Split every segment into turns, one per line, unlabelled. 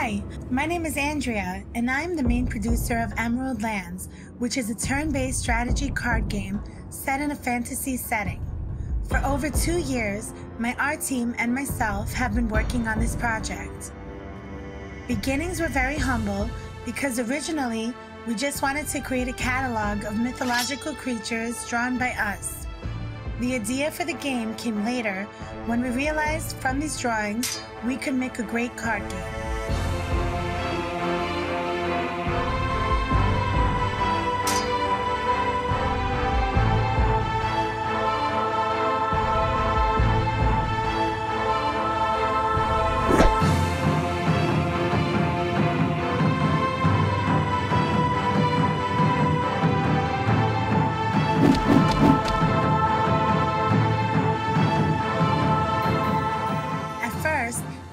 Hi, my name is Andrea, and I'm the main producer of Emerald Lands, which is a turn-based strategy card game set in a fantasy setting. For over 2 years, my art team and myself have been working on this project. Beginnings were very humble because originally we just wanted to create a catalog of mythological creatures drawn by us. The idea for the game came later when we realized from these drawings we could make a great card game.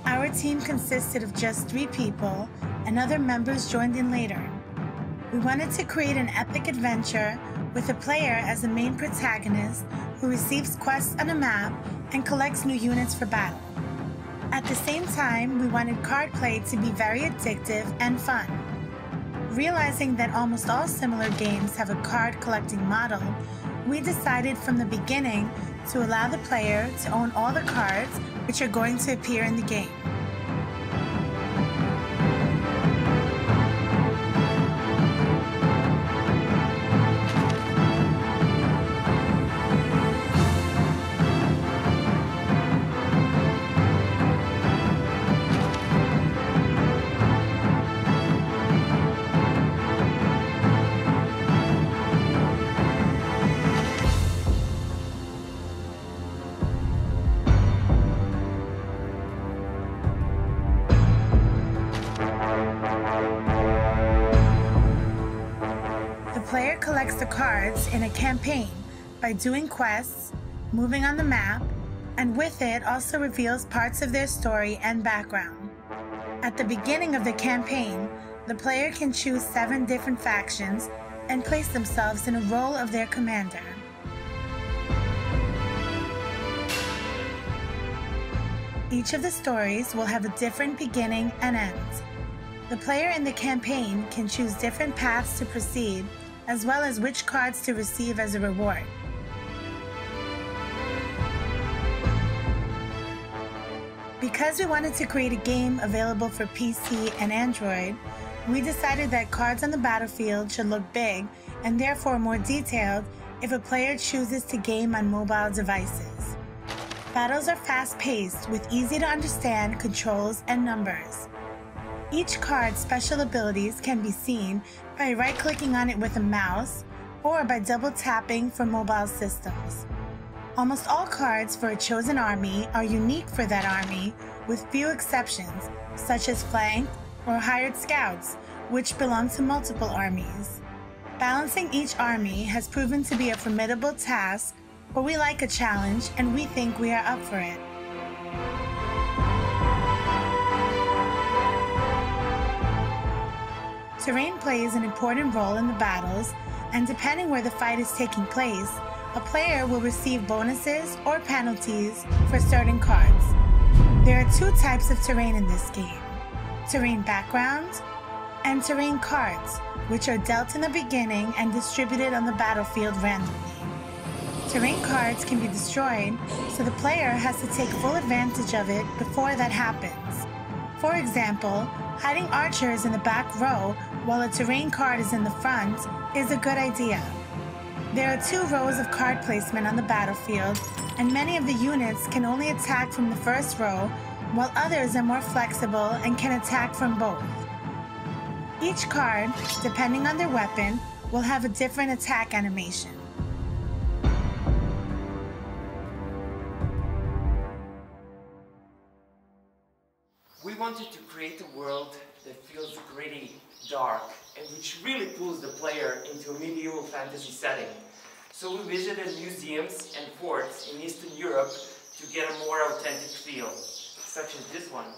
Our team consisted of just 3 people, and other members joined in later. We wanted to create an epic adventure with a player as the main protagonist who receives quests on a map and collects new units for battle. At the same time, we wanted card play to be very addictive and fun. Realizing that almost all similar games have a card collecting model, we decided from the beginning to allow the player to own all the cards which are going to appear in the game. The player collects the cards in a campaign by doing quests, moving on the map, and with it also reveals parts of their story and background. At the beginning of the campaign, the player can choose 7 different factions and place themselves in a role of their commander. Each of the stories will have a different beginning and end. The player in the campaign can choose different paths to proceed, as well as which cards to receive as a reward. Because we wanted to create a game available for PC and Android, we decided that cards on the battlefield should look big and therefore more detailed if a player chooses to game on mobile devices. Battles are fast-paced with easy-to-understand controls and numbers. Each card's special abilities can be seen by right-clicking on it with a mouse or by double-tapping for mobile systems. Almost all cards for a chosen army are unique for that army, with few exceptions, such as flanked or hired scouts, which belong to multiple armies. Balancing each army has proven to be a formidable task, but we like a challenge and we think we are up for it. Terrain plays an important role in the battles, and depending where the fight is taking place, a player will receive bonuses or penalties for certain cards. There are 2 types of terrain in this game: terrain background and terrain cards, which are dealt in the beginning and distributed on the battlefield randomly. Terrain cards can be destroyed, so the player has to take full advantage of it before that happens. For example, hiding archers in the back row while a terrain card is in the front is a good idea. There are 2 rows of card placement on the battlefield, and many of the units can only attack from the first row, while others are more flexible and can attack from both. Each card, depending on their weapon, will have a different attack animation.
We wanted to create a world that feels gritty, dark, and which really pulls the player into a medieval fantasy setting. So we visited museums and forts in Eastern Europe to get a more authentic feel, such as this one.